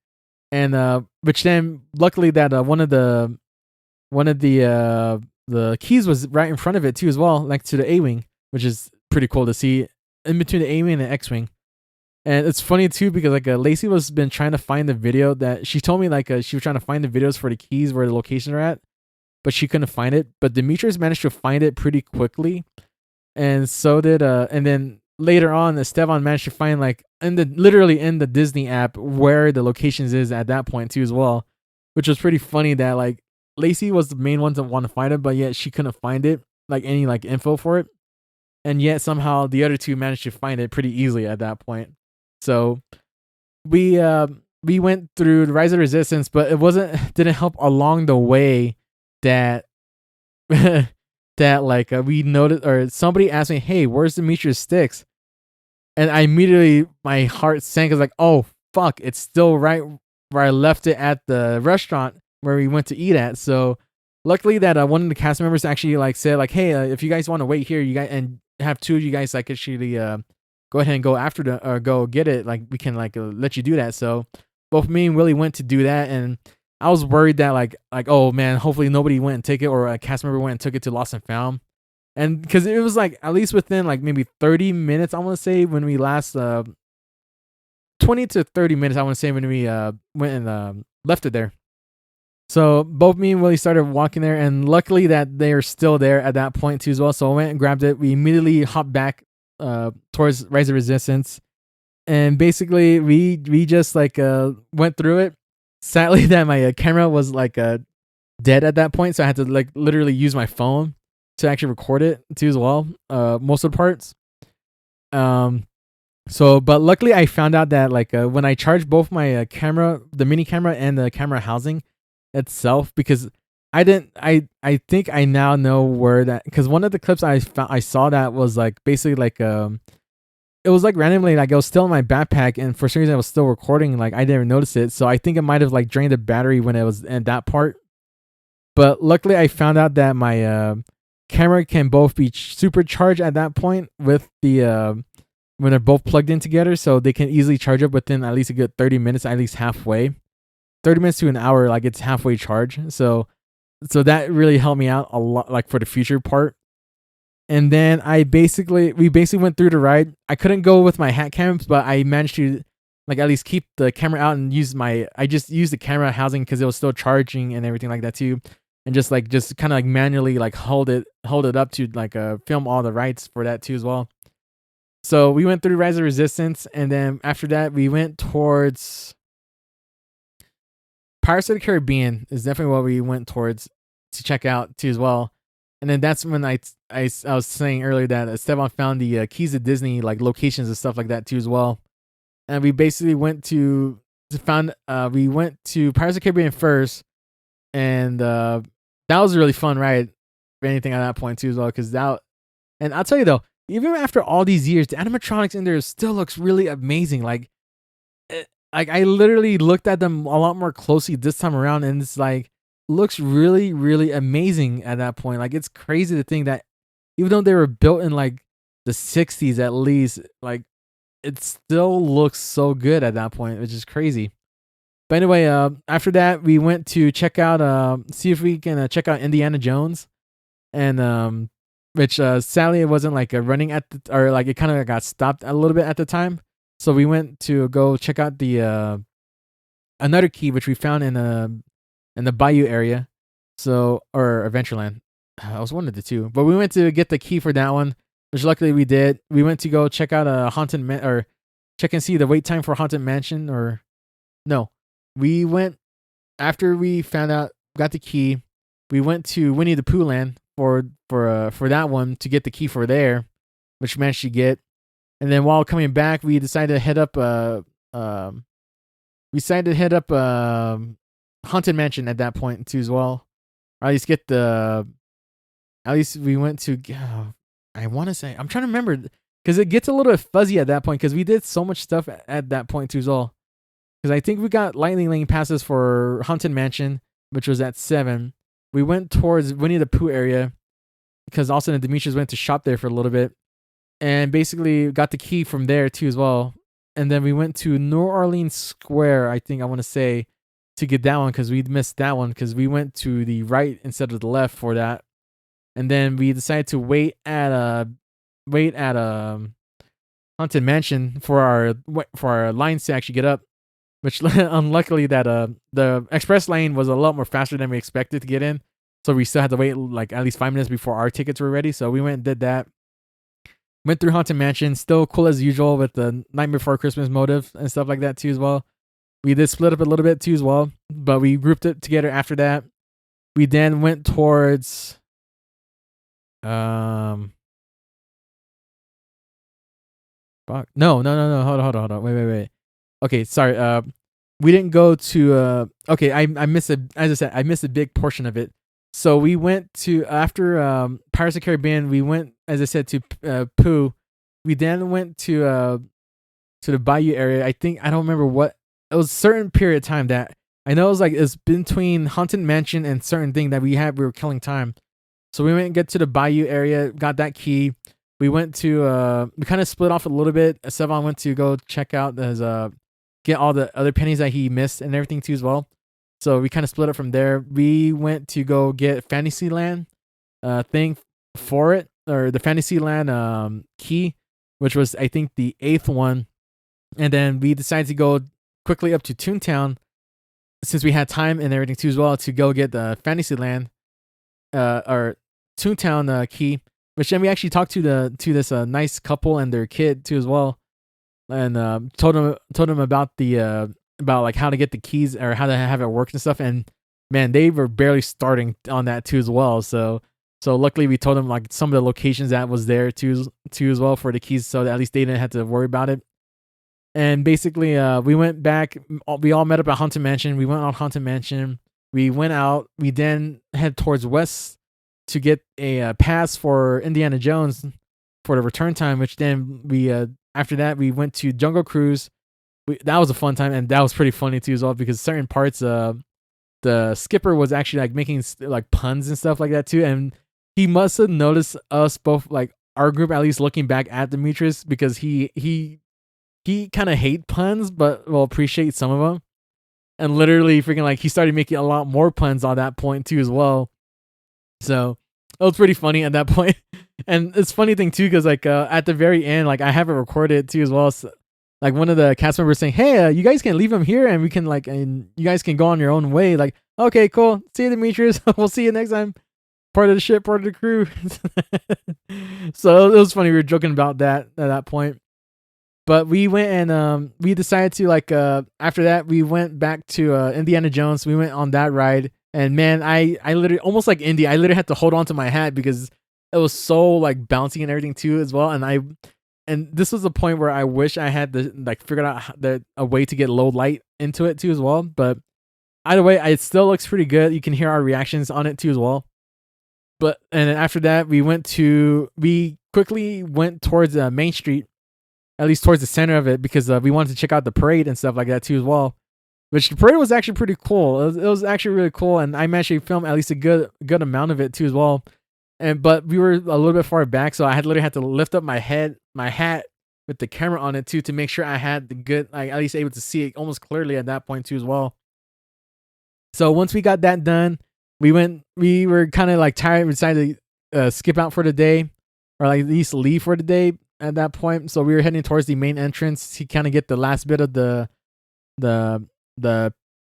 and which then luckily that one of the keys was right in front of it too as well, next to the A-wing, which is pretty cool to see in between the A-wing and the X-wing. And it's funny too because like Lacey was been trying to find the video that she told me like she was trying to find the videos for the keys where the locations are at, but she couldn't find it. But Demetrius managed to find it pretty quickly, and so did and then later on, Esteban managed to find like literally in the Disney app where the locations is at that point too as well, which was pretty funny that like Lacey was the main one to want to find it, but yet she couldn't find it like any like info for it, and yet somehow the other two managed to find it pretty easily at that point. So we went through the Rise of Resistance, but it didn't help along the way that that like we noticed or somebody asked me, "Hey, where's Demetrius Sticks?" And I immediately my heart sank. I was like, "Oh fuck, it's still right where I left it at the restaurant where we went to eat at." So luckily that one of the cast members actually like said like, "Hey, if you guys want to wait here, you guys and have two of you guys like actually go ahead and go after the or go get it. Like we can like let you do that." So both me and Willie went to do that, and I was worried that like oh man, hopefully nobody went and took it or a cast member went and took it to Lost and Found, and because it was like at least within like maybe 30 minutes, I want to say when we last 20 to 30 minutes, I want to say when we went and left it there. So both me and Willie started walking there, and luckily that they're still there at that point too as well. So I went and grabbed it. We immediately hopped back towards Rise of Resistance, and basically we just like went through it. Sadly, that my camera was like dead at that point, so I had to like literally use my phone to actually record it too as well. Most of the parts. So, but luckily I found out that like when I charged both my camera, the mini camera and the camera housing itself, because I didn't, I think I now know where that, because one of the clips I saw that was like basically like it was like randomly like it was still in my backpack, and for some reason I was still recording, like I didn't even notice it. So I think it might have like drained the battery when it was in that part. But luckily I found out that my camera can both be supercharged at that point with the when they're both plugged in together, so they can easily charge up within at least a good 30 minutes, at least halfway. 30 minutes to an hour, like it's halfway charge. So that really helped me out a lot, like for the future part. And then we basically went through the ride. I couldn't go with my hat cams, but I managed to like at least keep the camera out and I just used the camera housing because it was still charging and everything like that too. And just kind of like manually like hold it up to like film all the rides for that too as well. So we went through Rise of Resistance, and then after that we went towards Pirates of the Caribbean is definitely what we went towards to check out too as well. And then that's when I was saying earlier that Esteban found the keys to Disney like locations and stuff like that too as well. And we basically went to we went to Pirates of the Caribbean first, and that was a really fun ride for anything at that point too as well. And I'll tell you though, even after all these years, the animatronics in there still looks really amazing. Like I literally looked at them a lot more closely this time around, and it's like looks really, really amazing at that point. Like it's crazy to think that even though they were built in like the 60s at least, like it still looks so good at that point, which is crazy. But anyway, after that we went to check out see if we can check out Indiana Jones, and which sadly it wasn't like running or like it kind of got stopped a little bit at the time. So we went to go check out the another key which we found in the Bayou area, so or Adventureland. I was one of the two, but we went to get the key for that one, which luckily we did. We went to go check out a or check and see the wait time for Haunted Mansion, or no, we went after we found out got the key. We went to Winnie the Pooh Land for that one to get the key for there, which we managed to get. And then while coming back, we decided to head up Haunted Mansion at that point too as well. Or at least we went to I want to say, I'm trying to remember because it gets a little bit fuzzy at that point because we did so much stuff at that point too as well. Because I think we got lightning lane passes for Haunted Mansion, which was at 7. We went towards Winnie the Pooh area because also Demetrius went to shop there for a little bit. and basically got the key from there too as well. And then we went to New Orleans Square, I think I want to say, to get that one because we missed that one because we went to the right instead of the left for that. And then we decided to wait at a haunted mansion for our lines to actually get up. Which unluckily that the express lane was a lot more faster than we expected to get in, so we still had to wait like at least 5 minutes before our tickets were ready. So we went and did that. Went through Haunted Mansion, still cool as usual with the Night Before Christmas motive and stuff like that too as well. We did split up a little bit too as well, but we grouped it together after that. We then went towards fuck. No. Hold on. Wait. Okay, sorry. We didn't go to okay, I missed a as I said, I missed a big portion of it. So we went to after Pirates of the Caribbean, we went, as I said, to Pooh. We then went to the Bayou area. I think I don't remember what it was, a certain period of time that I know it was like it's between Haunted Mansion and certain thing that we were killing time. So we went and get to the Bayou area, got that key. We went to we kind of split off a little bit. Sevon went to go check out his get all the other pennies that he missed and everything too as well. So we kind of split up from there. We went to go get Fantasyland thing for it, or the Fantasyland key, which was I think the 8th one. And then we decided to go quickly up to Toontown since we had time and everything too as well to go get the Fantasyland or Toontown key. Which then we actually talked to this nice couple and their kid too as well, and told them about the about like how to get the keys or how to have it work and stuff. And man, they were barely starting on that too as well. So luckily we told them like some of the locations that was there too as well for the keys, so that at least they didn't have to worry about it. And basically, we went back. We all met up at Haunted Mansion. We went on Haunted Mansion. We went out. We then head towards west to get a pass for Indiana Jones for the return time, which then we after that we went to Jungle Cruise. That was a fun time, and that was pretty funny too as well because certain parts the skipper was actually like making like puns and stuff like that too, and he must have noticed us both, like our group at least, looking back at Demetrius because he kind of hate puns but will appreciate some of them, and literally freaking like he started making a lot more puns on that point too as well. So it was pretty funny at that point. And it's funny thing too, because like at the very end, like I have it recorded too as well. So, like one of the cast members saying, "Hey, you guys can leave him here, and we can like, and you guys can go on your own way." Like, okay, cool. See you, Demetrius. We'll see you next time. Part of the ship, part of the crew. So it was funny. We were joking about that at that point. But we went and we decided to like after that we went back to Indiana Jones. We went on that ride. And man, I literally, almost like Indy, I literally had to hold on to my hat because it was so like bouncy and everything too as well. And this was the point where I wish I had figured out a way to get low light into it too as well. But either way, it still looks pretty good. You can hear our reactions on it too as well. But and then after that, we quickly went towards Main Street, at least towards the center of it, because we wanted to check out the parade and stuff like that too as well. Which the parade was actually pretty cool. It was actually really cool, and I managed to film at least a good amount of it too as well. But we were a little bit far back, so I literally had to lift up my hat with the camera on it too to make sure I had the good, like at least able to see it almost clearly at that point too as well. So once we got that done, we were kind of like tired. We decided to skip out for the day, or like at least leave for the day at that point. So we were heading towards the main entrance to kind of get the last bit of the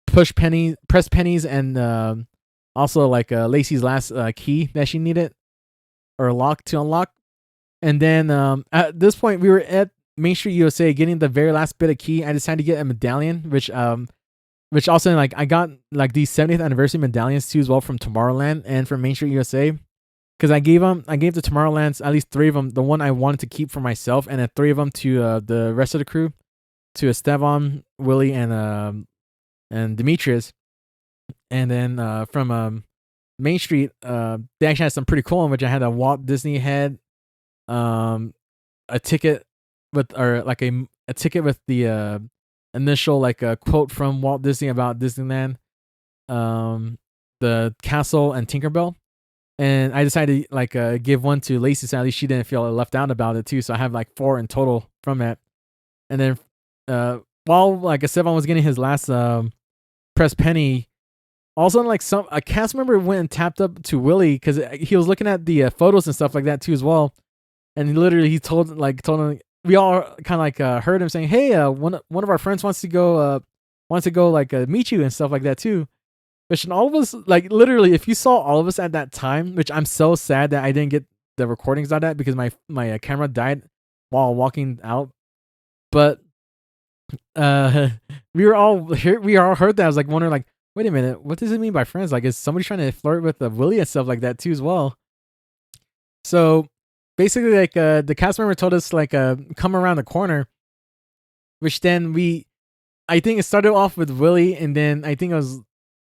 press pennies, and also like Lacey's last key that she needed or lock to unlock. And then at this point we were at Main Street USA getting the very last bit of key. I decided to get a medallion, which also like I got like these 70th anniversary medallions too as well from Tomorrowland and from Main Street USA. Because I gave the Tomorrowlands at least 3 of them. The one I wanted to keep for myself, and then 3 of them to the rest of the crew, to Esteban, Willie, and Demetrius. And then from Main Street, they actually had some pretty cool one, which I had a Walt Disney head, a ticket with, or like a ticket with the initial like a quote from Walt Disney about Disneyland, the castle and Tinkerbell. and I decided to like give one to Lacey, so at least she didn't feel left out about it too. So I have like 4 in total from that. And then while like Esteban was getting his last press penny, also like some a cast member went and tapped up to Willie because he was looking at the photos and stuff like that too as well. And he told him, we all kind of like heard him saying, "Hey, one of our friends wants to go like meet you and stuff like that too." Which all of us, like literally, if you saw all of us at that time, which I'm so sad that I didn't get the recordings on that because my camera died while walking out. But we all heard that. I was like wondering, like, wait a minute, what does it mean by friends? Like, is somebody trying to flirt with Willie and stuff like that too as well? So basically, like the cast member told us like come around the corner, which then I think it started off with Willie, and then I think it was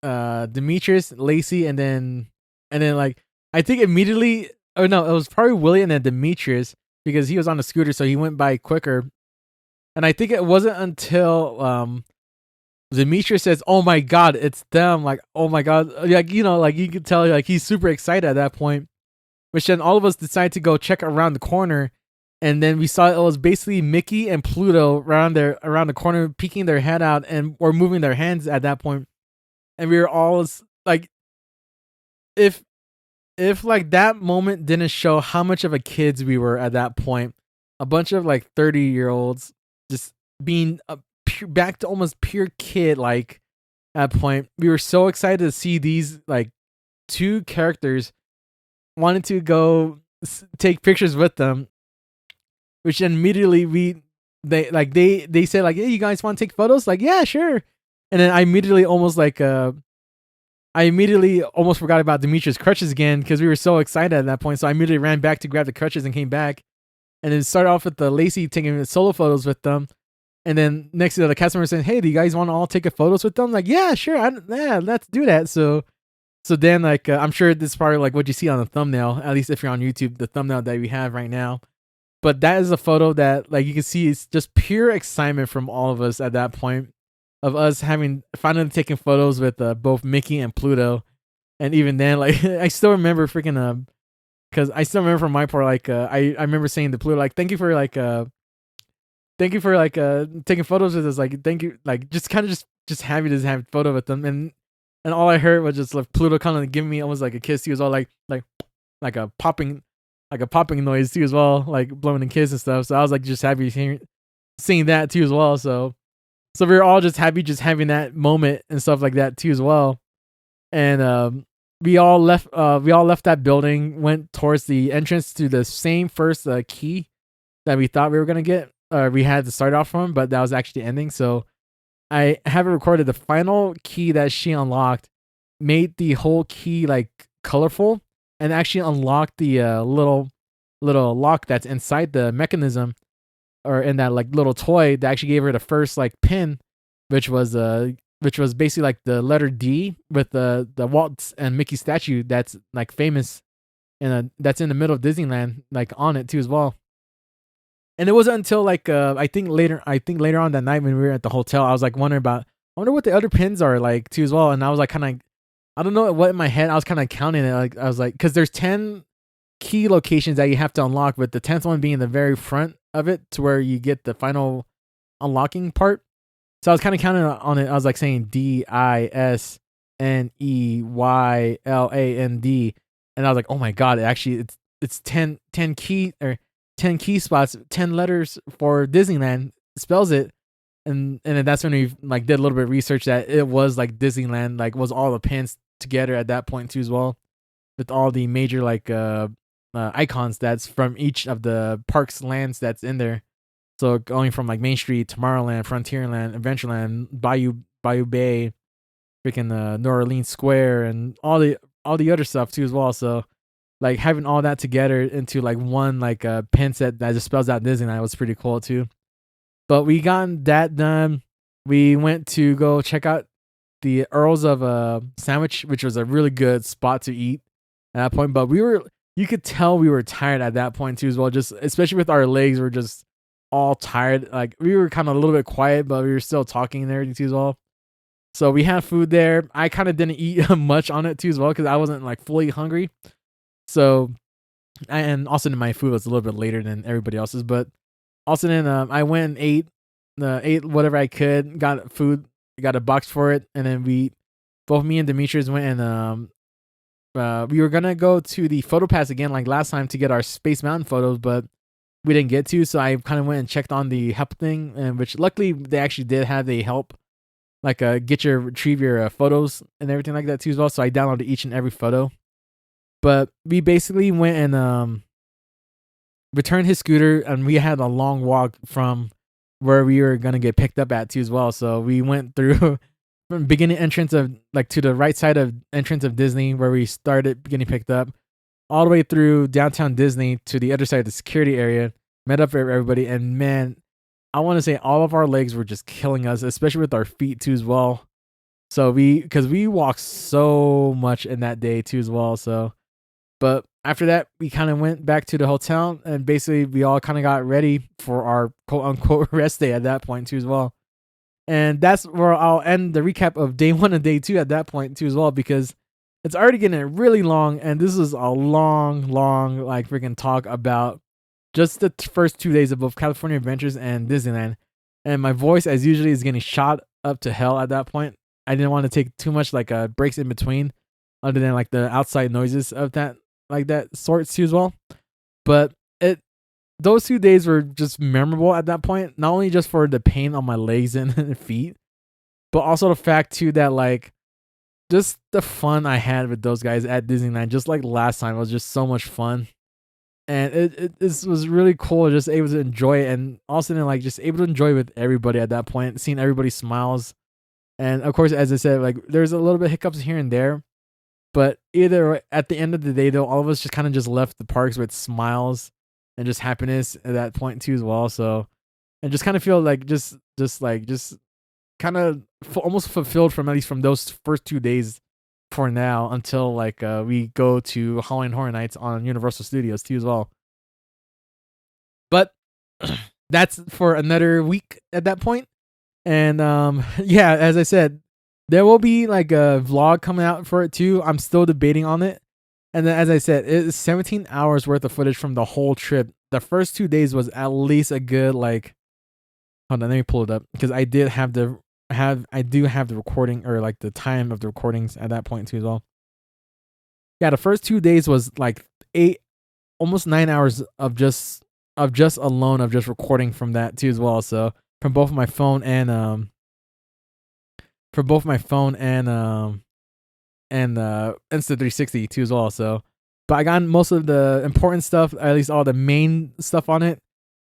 Demetrius, Lacey, and then like I think immediately, oh no, it was probably Willie and then Demetrius because he was on the scooter, so he went by quicker. And I think it wasn't until Demetrius says, "Oh my god, it's them!" Like, oh my god, like like you could tell, like he's super excited at that point. Which then all of us decided to go check around the corner, and then we saw it was basically Mickey and Pluto around the corner, peeking their head out and or moving their hands at that point. And we were all like, if like that moment didn't show how much of a kids we were at that point, a bunch of like 30-year-olds just being back to almost pure kid like at that point. We were so excited to see these like 2 characters, wanted to go take pictures with them, which then immediately they said like, "Hey, you guys want to take photos?" Like, "Yeah, sure." And then I immediately almost forgot about Demetrius' crutches again because we were so excited at that point. So I immediately ran back to grab the crutches and came back. And then started off with the Lacey taking solo photos with them. And then next to the customer saying, "Hey, do you guys want to all take a photos with them?" Like, "Yeah, sure. Let's do that." So then like I'm sure this is probably like what you see on the thumbnail, at least if you're on YouTube, the thumbnail that we have right now. But that is a photo that like you can see it's just pure excitement from all of us at that point, of us having finally taken photos with both Mickey and Pluto. And even then, like I still remember freaking because I still remember from my part, like I remember saying to Pluto, like, thank you for taking photos with us, like thank you, like just kind of just happy to have a photo with them. And all I heard was just like Pluto kind of giving me almost like a kiss. He was all like a popping noise too as well, like blowing a kiss and stuff. So I was like just happy seeing that too as well. So we were all just happy just having that moment and stuff like that too as well. And we all left that building, went towards the entrance to the same first key that we thought we were gonna get. We had to start off from, but that was actually the ending. So I have it recorded. The final key that she unlocked made the whole key like colorful and actually unlocked the little lock that's inside the mechanism, or in that like little toy that actually gave her the first like pin, which was basically like the letter D with the Walt and Mickey statue that's like famous, and that's in the middle of Disneyland, like on it too as well. And it wasn't until like I think later on that night when we were at the hotel, I was like wondering about, I wonder what the other pins are like too as well. And I was like kind of, I don't know what in my head, I was kind of counting it. Like I was like, because there's 10 key locations that you have to unlock, with the 10th one being the very front of it to where you get the final unlocking part. So I was kind of counting on it. I was like saying DISNEYLAND, and I was like, oh my god, it's 10 key or 10 key spots, 10 letters for Disneyland spells it. And then that's when we like did a little bit of research that it was like Disneyland, like was all the pins together at that point too as well, with all the major like icons that's from each of the parks lands that's in there. So going from like Main Street, Tomorrowland, Frontierland, Adventureland, Bayou Bay, freaking New Orleans Square, and all the other stuff too as well. So like having all that together into like one like pin set that just spells out Disneyland was pretty cool too. But we got that done. We went to go check out the Earls of Sandwich, which was a really good spot to eat at that point. But you could tell we were tired at that point too as well. Just especially with our legs, we're just all tired. Like we were kind of a little bit quiet, but we were still talking and everything too as well. So we had food there. I kind of didn't eat much on it too as well because I wasn't like fully hungry. So, and also my food was a little bit later than everybody else's, but also then I went and ate whatever I could, got food, got a box for it, and then both me and Demetrius went and we were gonna go to the photo pass again like last time to get our Space Mountain photos, but we didn't get to. So I kind of went and checked on the help thing, and which luckily they actually did have the help, like retrieve your photos and everything like that too as well. So I downloaded each and every photo. But we basically went and returned his scooter, and we had a long walk from where we were gonna get picked up at too as well. So we went through from beginning entrance of like to the right side of entrance of Disney where we started getting picked up, all the way through downtown Disney to the other side of the security area, met up with everybody, and man, I want to say all of our legs were just killing us, especially with our feet too as well. So because we walked so much in that day too as well. So, but after that, we kind of went back to the hotel, and basically we all kind of got ready for our quote unquote rest day at that point too as well. And that's where I'll end the recap of day 1 and day 2 at that point too as well, because it's already getting really long, and this is a long like freaking talk about just the first 2 days of both California Adventures and Disneyland. And my voice, as usually, is getting shot up to hell at that point. I didn't want to take too much like breaks in between, other than like the outside noises of that, like that sorts too as well. But those 2 days were just memorable at that point, not only just for the pain on my legs and feet, but also the fact too that like just the fun I had with those guys at Disneyland, just like last time, was just so much fun. And it was really cool, just able to enjoy it, and also then like just able to enjoy with everybody at that point, seeing everybody's smiles. And of course, as I said, like there's a little bit of hiccups here and there, but either at the end of the day though, all of us just kind of just left the parks with smiles and just happiness at that point too as well. So, and just kind of feel like just kind of almost fulfilled from at least from those first 2 days for now, until like we go to Halloween Horror Nights on Universal Studios too as well. But that's for another week at that point. And yeah, as I said, there will be like a vlog coming out for it too. I'm still debating on it. And then, as I said, it's 17 hours worth of footage from the whole trip. The first 2 days was at least a good like. Hold on, let me pull it up, because I do have the recording, or like the time of the recordings at that point too as well. Yeah, the first 2 days was like 8, almost 9 hours of just recording from that too as well. So from both my phone and Insta360 too as well. So, but I got most of the important stuff, at least all the main stuff on it,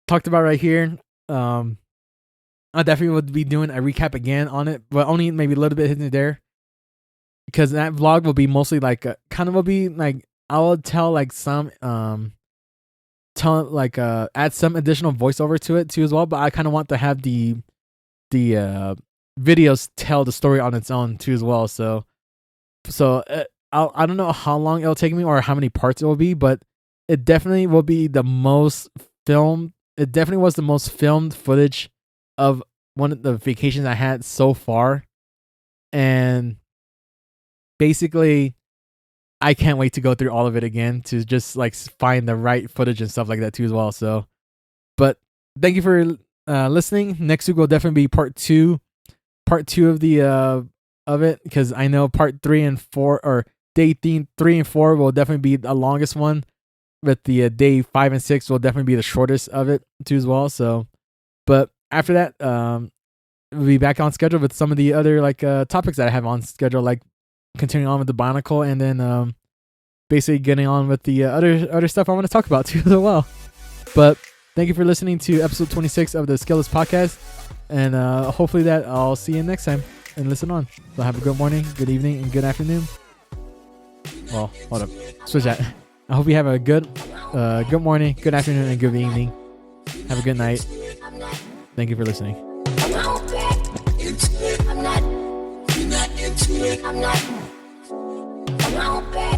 talked about right here. I definitely would be doing a recap again on it, but only maybe a little bit here and there, because that vlog will be mostly like will be like I will tell like some add some additional voiceover to it too as well. But I kind of want to have the videos tell the story on its own too as well. So I don't know how long it'll take me or how many parts it will be, but it definitely will be the most filmed. It definitely was the most filmed footage of one of the vacations I had so far. And basically, I can't wait to go through all of it again to just like find the right footage and stuff like that too as well. So, but thank you for listening. Next week will definitely be part two of the of it, because I know part 3 and 4, or day 3 and 4 will definitely be the longest one, but the day 5 and 6 will definitely be the shortest of it too as well. So, but after that, we'll be back on schedule with some of the other like topics that I have on schedule, like continuing on with the Bionicle, and then basically getting on with the other stuff I want to talk about too as well. But thank you for listening to episode 26 of the Skillless Podcast, and hopefully that I'll see you next time and listen on. So have a good morning, good evening, and good afternoon. Well, hold up, switch that. I hope you have a good morning, good afternoon, and good evening. Have a good night. Thank you for listening. I'm not